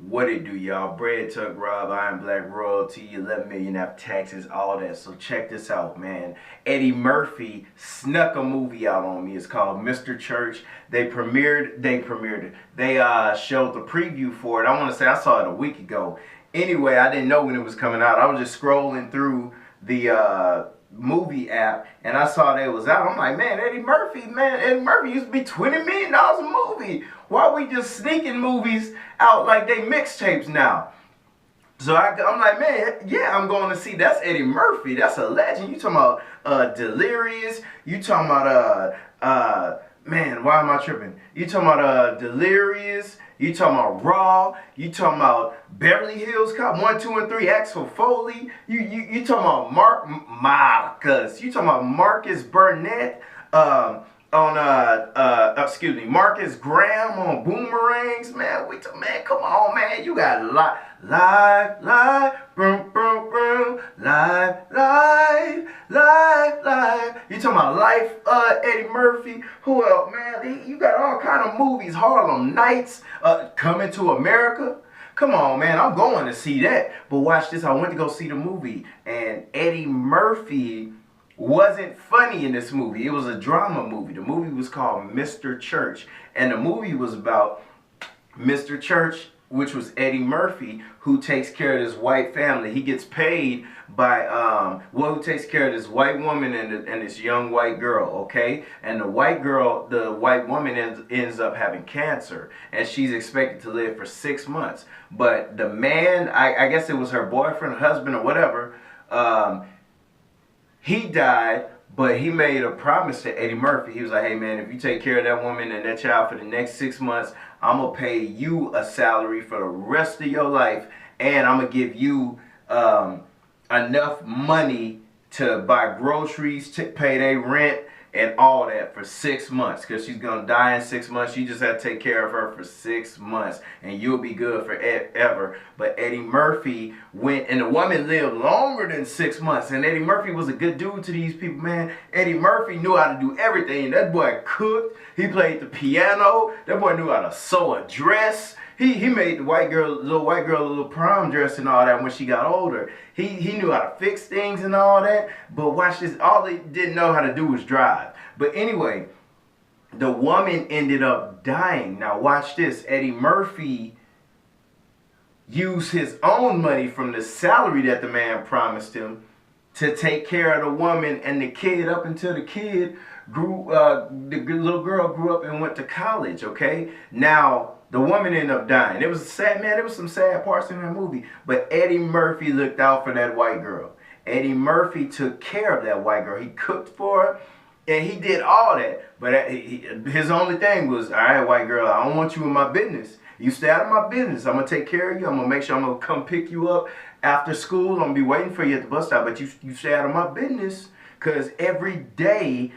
What it do, y'all? Bread Tuck Rob, Iron Black Royalty, 11 million after taxes, all that. So check this out, man. Eddie Murphy snuck a movie out on me. It's called Mr. Church. They premiered it. They showed the preview for it. I want to say I saw it a week ago. Anyway, I didn't know when it was coming out. I was just scrolling through the movie app and I saw that it was out. I'm like, man, Eddie Murphy used to be $20 million a movie. Why are we just sneaking movies out like they mixtapes now? So I'm like, man, yeah, I'm going to see. That's Eddie Murphy. That's a legend. You talking about Delirious? You talking about man, why am I tripping? You talking about Delirious? You talking about Raw? You talking about Beverly Hills Cop 1, 2, and 3? Axel Foley? You talking about Marcus? You talking about Marcus Burnett? Marcus Graham on Boomerangs, man. Man, come on, man. You got live, boom, boom, boom, live. You talking about Life, Eddie Murphy? Who else, man? You got all kind of movies. Harlem Nights, Coming to America. Come on, man, I'm going to see that. But watch this. I went to go see the movie, and Eddie Murphy wasn't funny in this movie. It was a drama movie. The movie was called Mr. Church. And the movie was about Mr. Church, which was Eddie Murphy, who takes care of this white family. He gets paid by, who takes care of this white woman and this young white girl, okay? And the white woman ends up having cancer. And she's expected to live for 6 months. But the man, I guess it was her boyfriend, husband, or whatever, he died, but he made a promise to Eddie Murphy. He was like, hey, man, if you take care of that woman and that child for the next 6 months, I'm going to pay you a salary for the rest of your life, and I'm going to give you enough money to buy groceries, to pay their rent, and all that for 6 months, because she's going to die in 6 months. You just have to take care of her for 6 months, and you'll be good forever. But Eddie Murphy went, and the woman lived longer than 6 months, and Eddie Murphy was a good dude to these people, man. Eddie Murphy knew how to do everything. That boy cooked. He played the piano. That boy knew how to sew a dress. He made the little white girl a little prom dress and all that when she got older. He knew how to fix things and all that. But watch this, all he didn't know how to do was drive. But anyway, the woman ended up dying. Now watch this. Eddie Murphy used his own money from the salary that the man promised him to take care of the woman and the kid up until the kid the little girl grew up and went to college, okay? Now, the woman ended up dying. It was sad, man. There was some sad parts in that movie. But Eddie Murphy looked out for that white girl. Eddie Murphy took care of that white girl. He cooked for her, and he did all that. But his only thing was, all right, white girl, I don't want you in my business. You stay out of my business. I'm going to take care of you. I'm going to make sure I'm going to come pick you up after school. I'm going to be waiting for you at the bus stop. But you stay out of my business, because every day,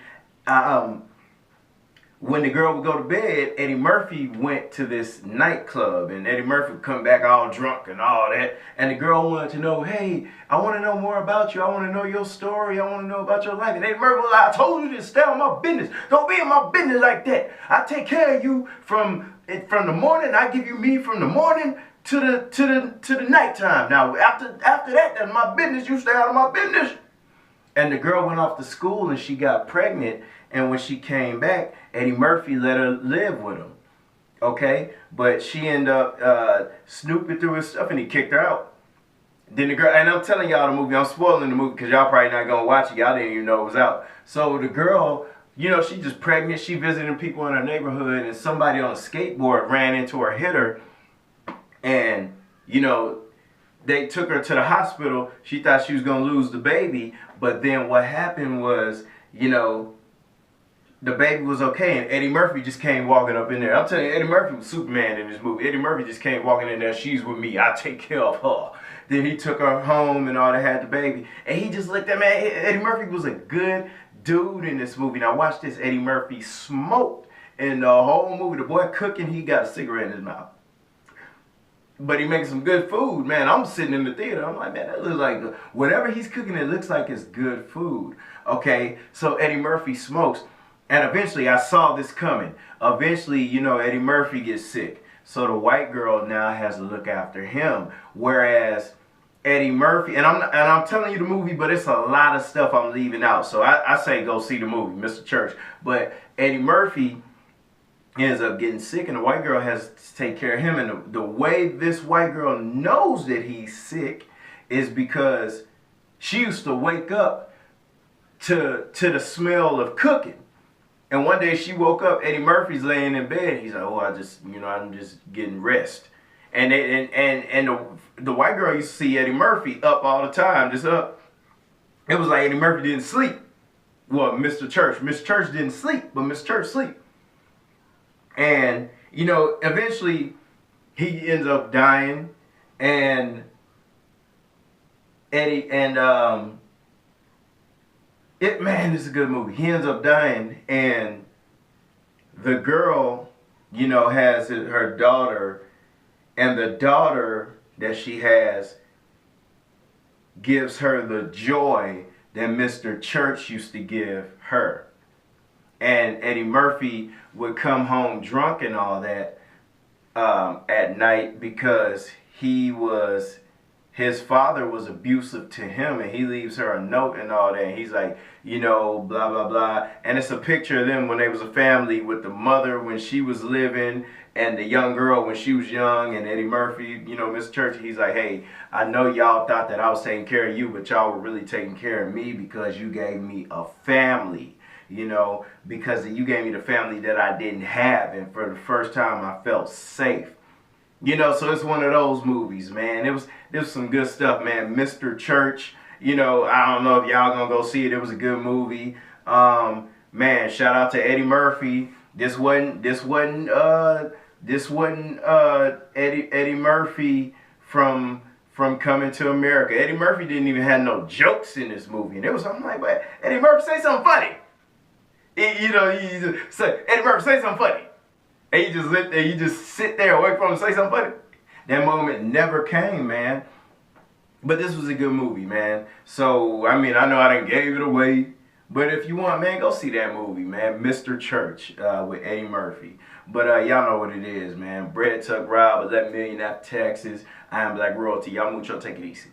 when the girl would go to bed, Eddie Murphy went to this nightclub, and Eddie Murphy would come back all drunk and all that, and the girl wanted to know, hey, I want to know more about you. I want to know your story. I want to know about your life. And Eddie Murphy was like, I told you to stay on my business. Don't be in my business like that. I take care of you from the morning. I give you me from the morning to the nighttime. Now, after that, that's my business. You stay out of my business. And the girl went off to school, and she got pregnant. And when she came back, Eddie Murphy let her live with him, okay? But she ended up snooping through his stuff, and he kicked her out. Then the girl, and I'm telling y'all the movie, I'm spoiling the movie because y'all probably not going to watch it. Y'all didn't even know it was out. So the girl, you know, she just pregnant. She visiting people in her neighborhood, and somebody on a skateboard ran into her, hit her, and, you know, they took her to the hospital. She thought she was going to lose the baby, but then what happened was, you know, the baby was okay, and Eddie Murphy just came walking up in there. I'm telling you, Eddie Murphy was Superman in this movie. Eddie Murphy just came walking in there. She's with me. I take care of her. Then he took her home and all that, had the baby. And he just looked at, man, Eddie Murphy was a good dude in this movie. Now watch this. Eddie Murphy smoked in the whole movie. The boy cooking, he got a cigarette in his mouth. But he makes some good food, man. I'm sitting in the theater. I'm like, man, that looks like, whatever he's cooking, it looks like it's good food. Okay, so Eddie Murphy smokes. And eventually, I saw this coming. Eventually, you know, Eddie Murphy gets sick. So the white girl now has to look after him. Whereas Eddie Murphy, and I'm telling you the movie, but it's a lot of stuff I'm leaving out. So I say go see the movie, Mr. Church. But Eddie Murphy ends up getting sick, and the white girl has to take care of him. And the way this white girl knows that he's sick is because she used to wake up to the smell of cooking. And one day she woke up, Eddie Murphy's laying in bed. He's like, oh, I'm just getting rest. And the white girl used to see Eddie Murphy up all the time, just up. It was like Eddie Murphy didn't sleep. Well, Mr. Church didn't sleep, but Mr. Church sleep. And, eventually he ends up dying, and Eddie, and, it's a good movie. He ends up dying, and the girl, has her daughter, and the daughter that she has gives her the joy that Mr. Church used to give her. And Eddie Murphy would come home drunk and all that at night because his father was abusive to him, and he leaves her a note and all that. And he's like, blah, blah, blah. And it's a picture of them when they was a family, with the mother when she was living and the young girl when she was young. And Eddie Murphy, Mr. Church, he's like, hey, I know y'all thought that I was taking care of you, but y'all were really taking care of me because you gave me a family. Because you gave me the family that I didn't have, and for the first time I felt safe. So it's one of those movies, man. It was some good stuff, man. Mr. Church, I don't know if y'all gonna go see it. It was a good movie. Man, shout out to Eddie Murphy. This wasn't Eddie Murphy from Coming to America. Eddie Murphy didn't even have no jokes in this movie, and it was something like, but Eddie Murphy, say something funny. You just say, Eddie Murphy, say something funny. And you just sit there and wait for him to say something funny. That moment never came, man. But this was a good movie, man. So, I know I done gave it away. But if you want, man, go see that movie, man. Mr. Church with Eddie Murphy. But y'all know what it is, man. Bread Tuck Rob, 11 million after taxes. I am Black Royalty. Y'all mucho, take it easy.